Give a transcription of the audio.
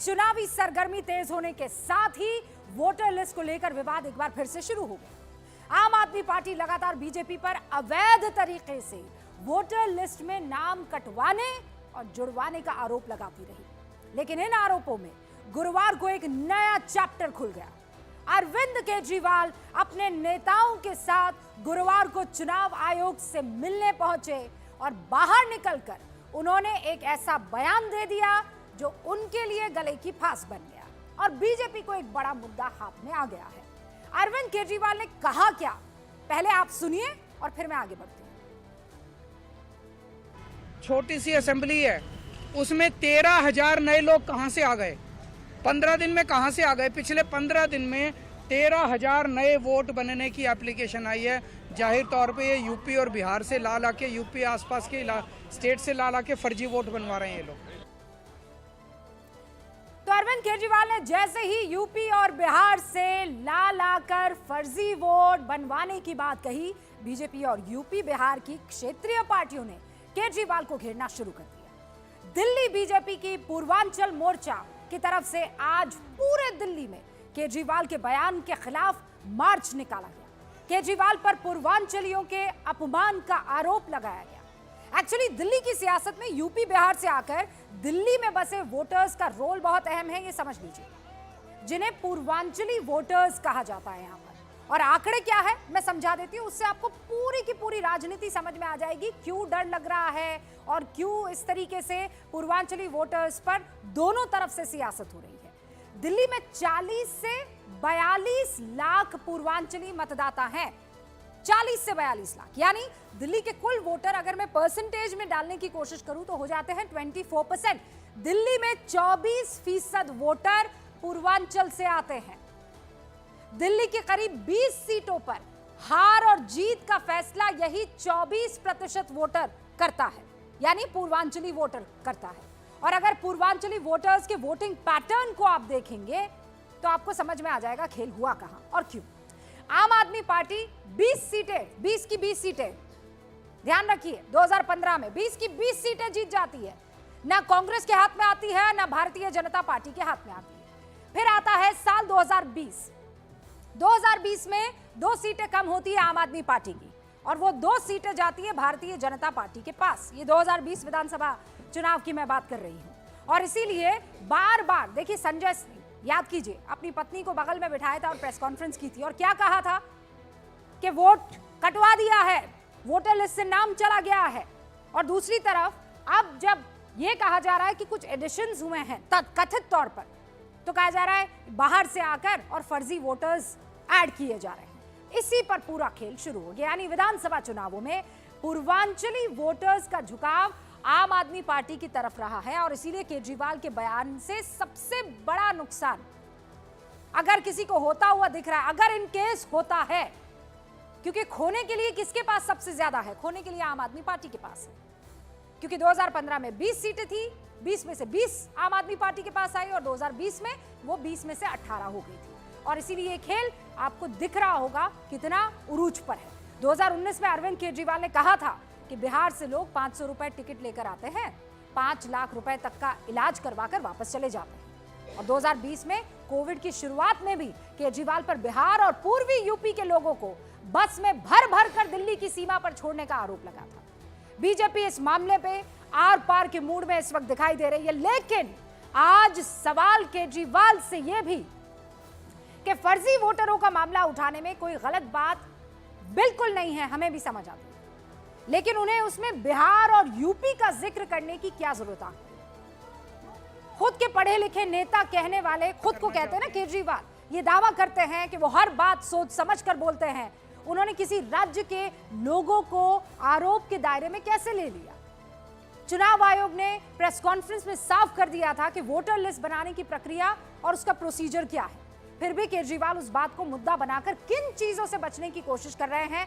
चुनावी सरगर्मी तेज होने के साथ ही वोटर लिस्ट को लेकर विवाद एक बार फिर से शुरू हो गया। आम आदमी पार्टी लगातार बीजेपी पर अवैध तरीके से वोटर लिस्ट में नाम कटवाने और जुड़वाने का आरोप लगाती रही, लेकिन इन आरोपों में गुरुवार को एक नया चैप्टर खुल गया। अरविंद केजरीवाल अपने नेताओं के साथ गुरुवार को चुनाव आयोग से मिलने पहुंचे और बाहर निकलकर उन्होंने एक ऐसा बयान दे दिया जो उनके लिए गले की फांस बन गया और बीजेपी को एक बड़ा मुद्दा हाथ में आ गया है। अरविंद केजरीवाल ने कहा क्या, पहले आप सुनिए और फिर मैं आगे बढ़ती हूं। छोटी सी असेंबली है, उसमें 13,000 नए लोग कहां से आ गए? 15 दिन में कहां से आ गए? पिछले 15 दिन में 13,000 नए वोट बनने की एप्लीकेशन आई है। जाहिर तौर पे ये यूपी और बिहार से ला के यूपी आसपास के स्टेट से ला के फर्जी वोट बनवा रहे हैं ये लोग। तो अरविंद केजरीवाल ने जैसे ही यूपी और बिहार से ला कर फर्जी वोट बनवाने की बात कही, बीजेपी और यूपी बिहार की क्षेत्रीय पार्टियों ने केजरीवाल को घेरना शुरू कर दिया। दिल्ली बीजेपी की पूर्वांचल मोर्चा की तरफ से आज पूरे दिल्ली में केजरीवाल के बयान के खिलाफ मार्च निकाला गया। केजरीवाल पर पूर्वांचलियों के अपमान का आरोप लगाया गया। एक्चुअली दिल्ली की सियासत में यूपी बिहार से आकर दिल्ली में बसे वोटर्स का रोल बहुत अहम है, ये समझ लीजिए, जिन्हें पूर्वांचली वोटर्स कहा जाता है यहाँ पर। और आंकड़े क्या है मैं समझा देती हूँ, उससे आपको पूरी की पूरी राजनीति समझ में आ जाएगी, क्यों डर लग रहा है और क्यों इस तरीके से पूर्वांचली वोटर्स पर दोनों तरफ से सियासत हो रही है। दिल्ली में 40 से 42 लाख पूर्वांचली मतदाता हैं। 40 से 42 लाख, यानी दिल्ली के कुल वोटर अगर मैं परसेंटेज में डालने की कोशिश करूं तो हो जाते हैं 24%। दिल्ली में 24% वोटर पूर्वांचल से आते हैं। दिल्ली के करीब 20 सीटों पर हार और जीत का फैसला यही 24% वोटर करता है, यानी पूर्वांचली वोटर करता है। और अगर पूर्वांचली वोटर्स के वोटिंग पैटर्न को आप देखेंगे तो आपको समझ में आ जाएगा खेल हुआ कहां और क्यों। आम आदमी पार्टी 20 की 20 सीटें, ध्यान रखिए, 2015 में 20 की 20 सीटें जीत जाती है। ना कांग्रेस के हाथ में आती है, ना भारतीय जनता पार्टी के हाथ में आती है। फिर आता है साल 2020 में 2 सीटें कम होती है आम आदमी पार्टी की और वो 2 सीटें जाती है भारतीय जनता पार्टी के पास। ये 2020 विधानसभा चुनाव की मैं बात कर रही हूं। और इसीलिए बार बार देखिए, संजय सिंह, याद कीजिए, अपनी पत्नी को बगल में बिठाया था और प्रेस कॉन्फ्रेंस की थी और क्या कहा था कि वोट कटवा दिया है, वोटर लिस्ट से नाम चला गया है। और दूसरी तरफ अब जब यह कहा जा रहा है कि कुछ एडिशंस हुए हैं कथित तौर पर, तो कहा जा रहा है बाहर से आकर और फर्जी वोटर्स ऐड किए जा रहे हैं। इसी पर पूरा खेल शुरू हो गया, यानी विधानसभा चुनावों में पूर्वांचली वोटर्स का झुकाव आम आदमी पार्टी की तरफ रहा है। और इसीलिए केजरीवाल के बयान से सबसे बड़ा नुकसान अगर किसी को होता हुआ दिख रहा है, अगर इन केस होता है, क्योंकि खोने के लिए किसके पास सबसे ज्यादा है? खोने के लिए आम आदमी पार्टी के पास है, क्योंकि 2015 में 20 सीटें थी, 20 में से 20 आम आदमी पार्टी के पास आई और 2020 में वो 20 में से 18 हो गई थी। और इसीलिए ये खेल आपको दिख रहा होगा कितना उरूज पर है। 2019 में अरविंद केजरीवाल ने कहा था कि बिहार से लोग 500 रुपए टिकट लेकर आते हैं, 5 लाख रुपए तक का इलाज करवाकर वापस चले जाते हैं। और 2020 में कोविड की शुरुआत में भी केजरीवाल पर बिहार और पूर्वी यूपी के लोगों को बस में भर भर कर दिल्ली की सीमा पर छोड़ने का आरोप लगा था। बीजेपी इस मामले पे आर पार के मूड में इस वक्त दिखाई दे रही है, लेकिन आज सवाल केजरीवाल से यह भी कि फर्जी वोटरों का मामला उठाने में कोई गलत बात बिल्कुल नहीं है, हमें भी समझ आती है, लेकिन उन्हें उसमें बिहार और यूपी का जिक्र करने की क्या जरूरत है? खुद के पढ़े लिखे नेता कहने वाले, खुद को कहते हैं ना केजरीवाल, ये दावा करते हैं कि वो हर बात सोच समझ कर बोलते हैं। उन्होंने किसी राज्य के लोगों को आरोप के दायरे में कैसे ले लिया? चुनाव आयोग ने प्रेस कॉन्फ्रेंस में साफ कर दिया था कि वोटर लिस्ट बनाने की प्रक्रिया और उसका प्रोसीजर क्या है। फिर भी केजरीवाल उस बात को मुद्दा बनाकर किन चीजों से बचने की कोशिश कर रहे हैं